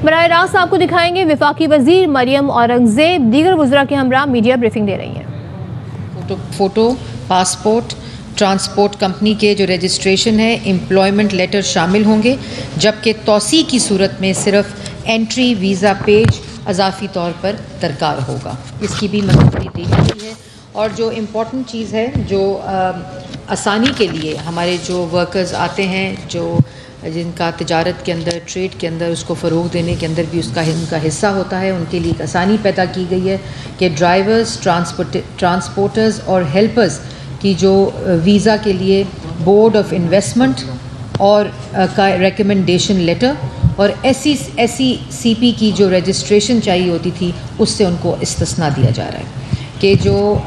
براہ راست آپ کو دکھائیں گے وفاقی وزیر مریم اورنگزیب دیگر وزراء کے ہمراہ میڈیا بریفنگ دے رہی ہیں۔ فوٹو، پاسپورٹ، ٹرانسپورٹ کمپنی کے جو رجسٹریشن ہے، امپلائمنٹ لیٹر شامل ہوں گے، جبکہ توسیع کی صورت میں صرف انٹری ویزا پیج اضافی طور پر درکار ہوگا۔ اس کی بھی منظوری دی گئی ہے۔ اور جو امپورٹنٹ چیز ہے، جو آسانی کے لیے ہمارے جو ورکرز آتے ہیں، جو جن کا تجارت کے اندر، ٹریڈ کے اندر اس کو فروغ دینے کے اندر بھی ان کا حصہ ہوتا ہے، ان کے لیے ایک آسانی پیدا کی گئی ہے کہ ڈرائیورز، ٹرانسپورٹرز اور ہیلپرز کی جو ویزا کے لیے بورڈ آف انویسٹمنٹ اور کا ریکمنڈیشن لیٹر اور ایس سی پی کی جو رجسٹریشن چاہیے ہوتی تھی، اس سے ان کو استثناء دیا جا رہا ہے کہ جو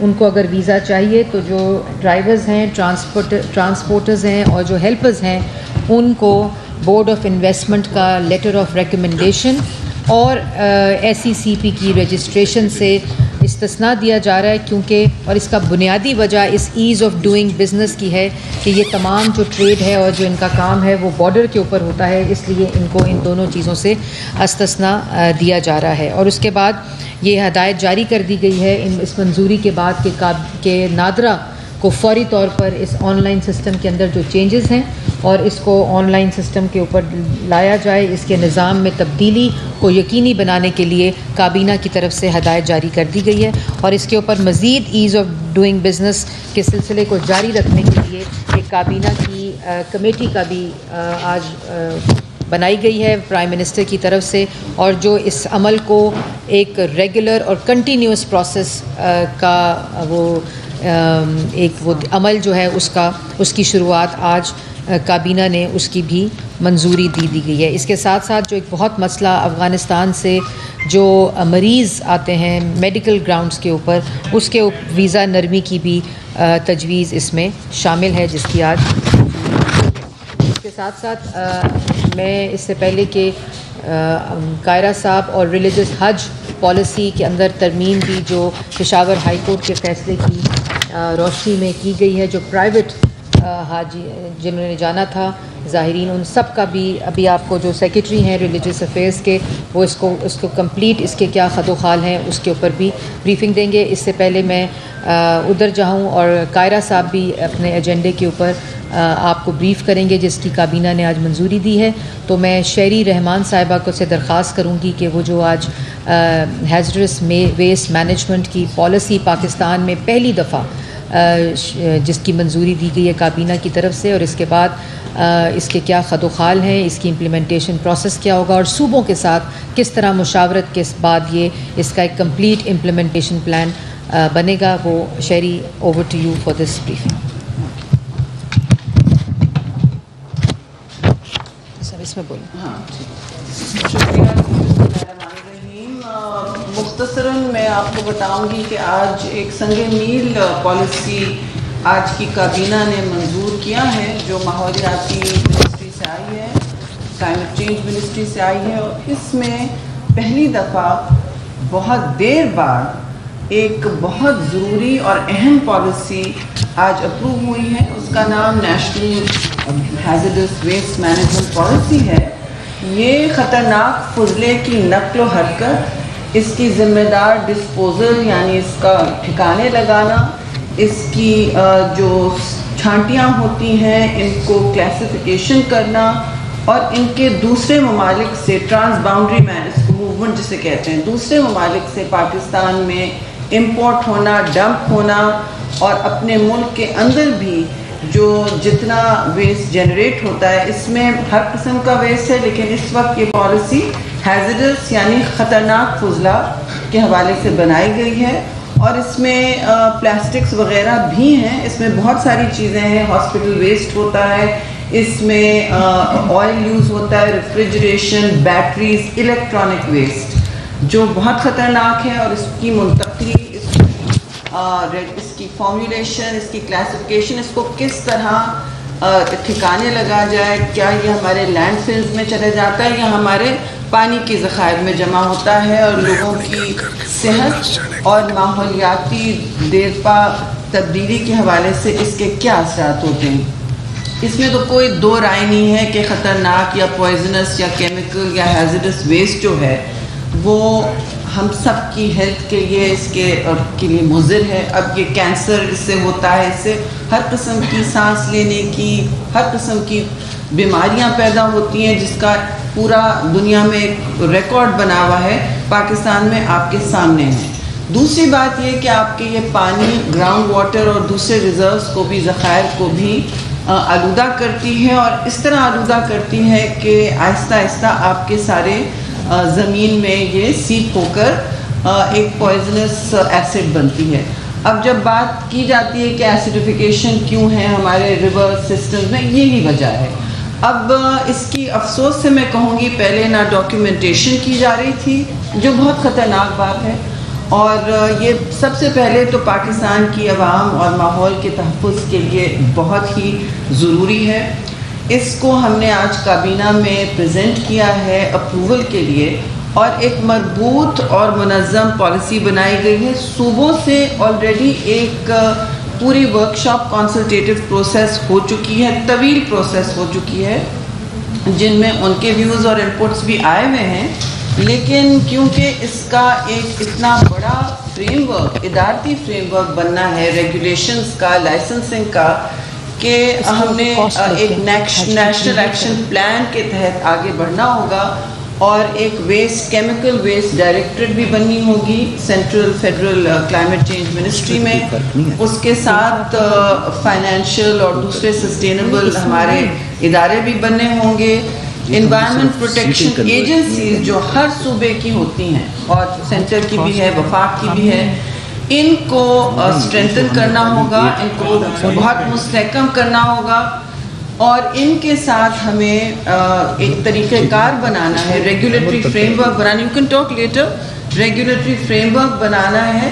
ان کو اگر ویزا چاہیے تو جو ڈرائیورز ہیں، ٹرانسپورٹرز ہیں اور جو ہیلپرز ہیں، ان کو بورڈ آف انویسٹمنٹ کا لیٹر آف ریکمنڈیشن اور ایس سی پی کی رجسٹریشن سے استثناء دیا جا رہا ہے، کیونکہ اور اس کا بنیادی وجہ اس ایز آف ڈوئنگ بزنس کی ہے کہ یہ تمام جو ٹریڈ ہے اور جو ان کا کام ہے وہ بارڈر کے اوپر ہوتا ہے، اس لیے ان کو ان دونوں چیزوں سے استثناء دیا جا رہا ہے۔ اور اس کے بعد یہ ہدایت جاری کر دی گئی ہے اس منظوری کے بعد کہ نادرا کو فوری طور پر اس آن لائن سسٹم کے اندر جو چینجز ہیں اور اس کو آن لائن سسٹم کے اوپر لایا جائے، اس کے نظام میں تبدیلی کو یقینی بنانے کے لیے کابینہ کی طرف سے ہدایت جاری کر دی گئی ہے۔ اور اس کے اوپر مزید ایز آف ڈوئنگ بزنس کے سلسلے کو جاری رکھنے کے لیے ایک کابینہ کی کمیٹی کا بھی آج بنائی گئی ہے پرائم منسٹر کی طرف سے، اور جو اس عمل کو ایک ریگولر اور کنٹینیوس پروسیس کا وہ عمل جو ہے اس کی شروعات آج کابینہ نے اس کی بھی منظوری دی گئی ہے۔ اس کے ساتھ ساتھ جو ایک بہت مسئلہ افغانستان سے جو مریض آتے ہیں میڈیکل گراؤنڈز کے اوپر، اس کے ویزا نرمی کی بھی تجویز اس میں شامل ہے، جس کی آج اس کے ساتھ ساتھ میں اس سے پہلے کہ قاہرہ صاحب اور ریلیجس حج پالیسی کے اندر ترمیم بھی جو پشاور ہائی کورٹ کے فیصلے کی روشنی میں کی گئی ہے، جو پرائیویٹ حاجی جنہوں نے جانا تھا ظاہرین، ان سب کا بھی ابھی آپ کو جو سیکریٹری ہیں ریلیجس افیئرس کے، وہ اس کو کمپلیٹ اس کے کیا خد و خال ہیں اس کے اوپر بھی بریفنگ دیں گے۔ اس سے پہلے میں ادھر جاؤں اور قاہرہ صاحب بھی اپنے ایجنڈے کے اوپر آپ کو بریف کریں گے، جس کی کابینہ نے آج منظوری دی ہے۔ تو میں شہری رحمان صاحبہ کو سے درخواست کروں گی کہ وہ جو آج ہیزرس ویسٹ مینجمنٹ کی پالیسی پاکستان میں پہلی دفعہ جس کی منظوری دی گئی ہے کابینہ کی طرف سے، اور اس کے بعد اس کے کیا خد و خال ہیں، اس کی امپلیمنٹیشن پروسیس کیا ہوگا اور صوبوں کے ساتھ کس طرح مشاورت کے بعد اس کا ایک کمپلیٹ امپلیمنٹیشن پلان بنے گا، وہ شہری over to you for this briefing. سب اس میں بولیں۔ ہاں شکریہ۔ مختصراً میں آپ کو بتاؤں گی کہ آج ایک سنگ میل پالیسی آج کی کابینہ نے منظور کیا ہے، جو ماحولیاتی منسٹری سے آئی ہے، کلائمیٹ چینج منسٹری سے آئی ہے، اور اس میں پہلی دفعہ بہت دیر بعد ایک بہت ضروری اور اہم پالیسی آج اپروو ہوئی ہے۔ اس کا نام national hazardous waste management policy ہے۔ یہ خطرناک فضلے کی نقل و حرکت، اس کی ذمہ دار ڈسپوزل یعنی اس کا ٹھکانے لگانا، اس کی جو چھانٹیاں ہوتی ہیں ان کو کلاسیفیکیشن کرنا، اور ان کے دوسرے ممالک سے ٹرانس باؤنڈری مین اس کو موومنٹ جسے کہتے ہیں، دوسرے ممالک سے پاکستان میں امپورٹ ہونا، ڈمپ ہونا، اور اپنے ملک کے اندر بھی جو جتنا ویسٹ جنریٹ ہوتا ہے، اس میں ہر قسم کا ویسٹ ہے، لیکن اس وقت یہ پالیسی ہیزرڈس یعنی خطرناک فضلہ کے حوالے سے بنائی گئی ہے، اور اس میں پلاسٹکس وغیرہ بھی ہیں، اس میں بہت ساری چیزیں ہیں، ہاسپٹل ویسٹ ہوتا ہے، اس میں آئل یوز ہوتا ہے، ریفریجریشن، بیٹریز، الیکٹرانک ویسٹ جو بہت خطرناک ہے، اور اس کی منتقلی، اس کی فارمولیشن، اس کی کلاسیفیکیشن، اس کو کس طرح ٹھکانے لگا جائے، کیا یہ ہمارے لینڈ فلز میں چلے جاتا ہے یا ہمارے پانی کے ذخائر میں جمع ہوتا ہے، اور لوگوں کی صحت اور ماحولیاتی دیرپا تبدیلی کے حوالے سے اس کے کیا اثرات ہوتے ہیں۔ اس میں تو کوئی دو رائے نہیں ہے کہ خطرناک یا پوائزنس یا کیمیکل یا ہیزرڈس ویسٹ جو ہے وہ ہم سب کی ہیلتھ کے لیے اس کے لیے مضر ہے. اب یہ کینسر اس سے ہوتا ہے, اس سے ہر قسم کی سانس لینے کی ہر قسم کی بیماریاں پیدا ہوتی ہیں, جس کا پورا دنیا میں ایک ریکارڈ بنا ہوا ہے, پاکستان میں آپ کے سامنے ہے. دوسری بات یہ کہ آپ کے یہ پانی گراؤنڈ واٹر اور دوسرے ریزروز کو بھی ذخائر کو بھی آلودہ کرتی ہے, اور اس طرح آلودہ کرتی ہے کہ آہستہ آہستہ آپ کے سارے زمین میں یہ سیپ ہو کر ایک پوائزنس ایسڈ بنتی ہے. اب جب بات کی جاتی ہے کہ ایسیڈیفیکیشن کیوں ہے ہمارے ریور سسٹم میں, یہی وجہ ہے. اب اس کی افسوس سے میں کہوں گی پہلے نہ ڈاکیومنٹیشن کی جا رہی تھی, جو بہت خطرناک بات ہے, اور یہ سب سے پہلے تو پاکستان کی عوام اور ماحول کے تحفظ کے لیے بہت ہی ضروری ہے. اس کو ہم نے آج کابینہ میں پریزنٹ کیا ہے اپروول کے لیے, اور ایک مربوط اور منظم پالیسی بنائی گئی ہے. صوبوں سے آلریڈی ایک پوری ورکشاپ کنسلٹیٹیو پروسیس ہو چکی ہے, طویل پروسیس ہو چکی ہے, جن میں ان کے ویوز اور انپٹس بھی آئے ہوئے ہیں. لیکن کیونکہ اس کا ایک اتنا بڑا فریم ورک, ادارتی فریم ورک بننا ہے ریگولیشنز کا, لائسنسنگ کا, کہ ہم نے ایک نیشنل ایکشن پلان کے تحت آگے بڑھنا ہوگا, اور ایک ویسٹ کیمیکل ویسٹ ڈائریکٹریٹ بھی بننی ہوگی central federal climate change ministry میں. اس کے ساتھ فائنینشیل اور دوسرے سسٹینیبل ہمارے ادارے بھی بننے ہوں گے. انوائرمنٹ پروٹیکشن ایجنسیز جو ہر صوبے کی ہوتی ہیں اور سینٹر کی بھی ہے, وفاق کی بھی ہے, ان کو اسٹرینتھن کرنا ہوگا, ان کو بہت مستحکم کرنا ہوگا, اور ان کے ساتھ ہمیں ایک طریقہ کار بنانا ہے, ریگولیٹری فریم ورک بنانا, you can talk later, regulatory framework بنانا ہے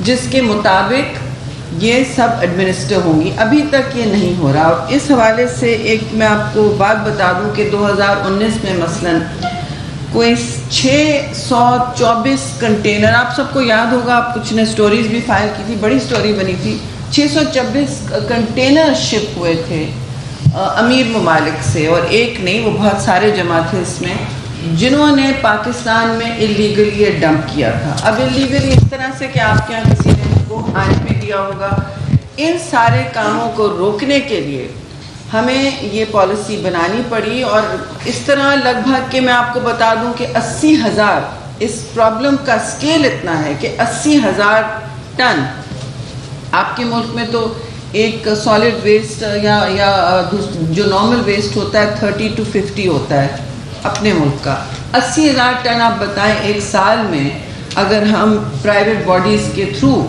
جس کے مطابق یہ سب ایڈمنسٹر ہوں گی. ابھی تک یہ نہیں ہو رہا, اور اس حوالے سے ایک میں آپ کو بات بتا دوں کہ 2019 میں مثلاً کوئی 624 کنٹینر, آپ سب کو یاد ہوگا, آپ کچھ نے سٹوریز بھی فائل کی تھی, بڑی سٹوری بنی تھی, 626 کنٹینر شپ ہوئے تھے امیر ممالک سے, اور ایک نہیں وہ بہت سارے جمع تھے اس میں, جنہوں نے پاکستان میں اللیگلی یہ ڈمپ کیا تھا. اب اللیگلی اس طرح سے کہ آپ کے یہاں کسی نے ان کو آج بھی دیا ہوگا. ان سارے کاموں کو روکنے کے لیے ہمیں یہ پالیسی بنانی پڑی, اور اس طرح لگ بھگ کہ میں آپ کو بتا دوں کہ 80,000, اس پرابلم کا سکیل اتنا ہے کہ 80,000 ٹن, آپ کے ملک میں تو ایک سالڈ ویسٹ یا جو نارمل ویسٹ ہوتا ہے 30 to 50 ہوتا ہے اپنے ملک کا, 80,000 ٹن آپ بتائیں ایک سال میں اگر ہم پرائیویٹ باڈیز کے تھرو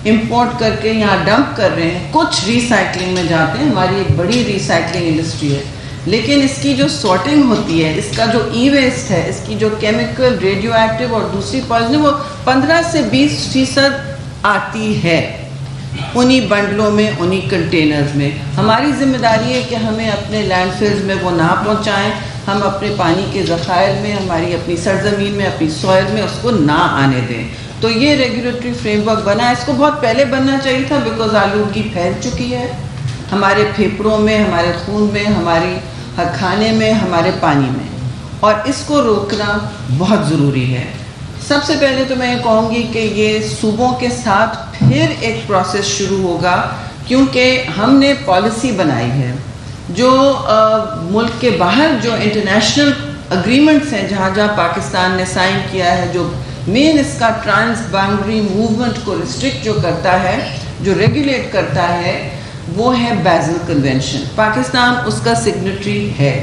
امپورٹ کر کے یہاں ڈمپ کر رہے ہیں. کچھ ریسائکلنگ میں جاتے ہیں, ہماری ایک بڑی ریسائکلنگ انڈسٹری ہے, لیکن اس کی جو سارٹنگ ہوتی ہے, اس کا جو ای ویسٹ ہے, اس کی جو کیمیکل, ریڈیو ایکٹیو اور دوسری پوائزن, وہ 15 سے 20% آتی ہے انہی بنڈلوں میں, انہی کنٹینرز میں. ہماری ذمہ داری ہے کہ ہمیں اپنے لینڈ فلز میں وہ نہ پہنچائیں, ہم اپنے پانی کے ذخائر میں, ہماری اپنی سرزمین میں, اپنی سوئل میں اس کو نہ آنے دیں. تو یہ ریگولیٹری فریم ورک بنا ہے, اس کو بہت پہلے بننا چاہیے تھا, بیکاز آلودگی پھیل چکی ہے ہمارے پھیپھڑوں میں, ہمارے خون میں, ہماری کھانے میں, ہمارے پانی میں, اور اس کو روکنا بہت ضروری ہے. سب سے پہلے تو میں یہ کہوں گی کہ یہ صوبوں کے ساتھ پھر ایک پروسیس شروع ہوگا, کیونکہ ہم نے پالیسی بنائی ہے جو ملک کے باہر جو انٹرنیشنل اگریمنٹس ہیں جہاں جہاں پاکستان نے سائن کیا ہے, جو مین اس کا ٹرانس باؤنڈری موومنٹ کو ریسٹرکٹ جو کرتا ہے, جو ریگولیٹ کرتا ہے, وہ ہے بیزل کنونشن. پاکستان اس کا سگنیٹری ہے,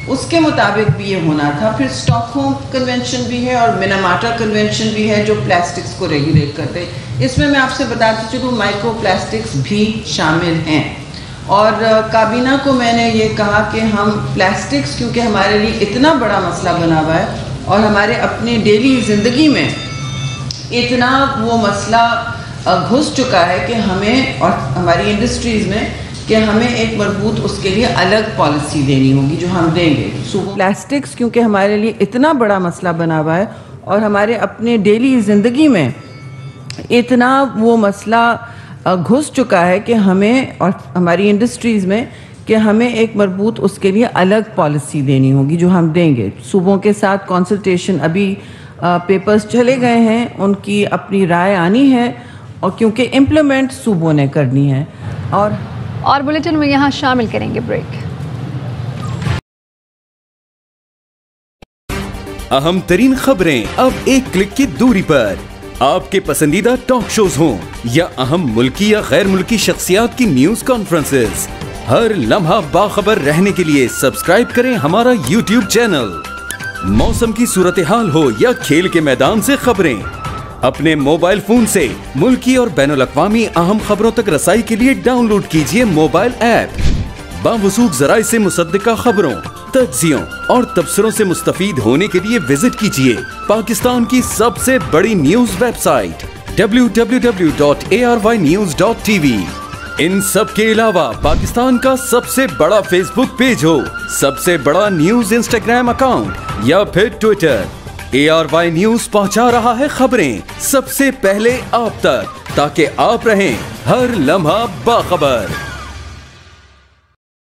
اس کے مطابق بھی یہ ہونا تھا. پھر اسٹاک ہوم کنونشن بھی ہے اور مناماٹا کنونشن بھی ہے جو پلاسٹکس کو ریگولیٹ کرتے ہیں. اس میں آپ سے بتاتی چلوں مائکرو پلاسٹکس بھی شامل ہیں, اور کابینہ کو میں نے یہ کہا کہ ہم پلاسٹکس کیونکہ ہمارے لیے اتنا بڑا مسئلہ بنا ہوا ہے, اور ہمارے اپنے ڈیلی زندگی میں اتنا وہ مسئلہ گھس چکا ہے کہ ہمیں اور ہماری انڈسٹریز میں کہ ہمیں ایک مربوط اس کے لیے الگ پالیسی دینی ہوگی جو ہم دیں گے. پلاسٹکس کیونکہ ہمارے لیے اتنا بڑا مسئلہ بنا ہوا ہے, اور ہمارے اپنے ڈیلی زندگی میں اتنا وہ مسئلہ گھس چکا ہے کہ ہمیں اور ہماری انڈسٹریز میں کہ ہمیں ایک مربوط اس کے لیے الگ پالیسی دینی ہوگی جو ہم دیں گے. صوبوں کے ساتھ کنسلٹیشن ابھی پیپرز چلے گئے ہیں, ان کی اپنی رائے آنی ہے, اور کیونکہ امپلیمنٹ صوبوں نے کرنی ہے. اور بلیٹن میں یہاں شامل کریں گے بریک. اہم ترین خبریں اب ایک کلک کی دوری پر. آپ کے پسندیدہ ٹاک شوز ہوں یا اہم ملکی یا غیر ملکی شخصیات کی نیوز کانفرنسز, ہر لمحہ باخبر رہنے کے لیے سبسکرائب کریں ہمارا یوٹیوب چینل. موسم کی صورتحال ہو یا کھیل کے میدان سے خبریں, اپنے موبائل فون سے ملکی اور بین الاقوامی اہم خبروں تک رسائی کے لیے ڈاؤن لوڈ کیجیے موبائل ایپ. باوثوق ذرائع سے مصدقہ خبروں, تجزیوں اور تبصروں سے مستفید ہونے کے لیے وزٹ کیجیے پاکستان کی سب سے بڑی نیوز ویب سائٹ www.arYnews.tv. ان سب کے علاوہ پاکستان کا سب سے بڑا فیس بک پیج ہو, سب سے بڑا نیوز انسٹاگرام اکاؤنٹ یا پھر ٹویٹر, ARY نیوز پہنچا رہا ہے خبریں سب سے پہلے آپ تک, تاکہ آپ رہیں ہر لمحہ باخبر.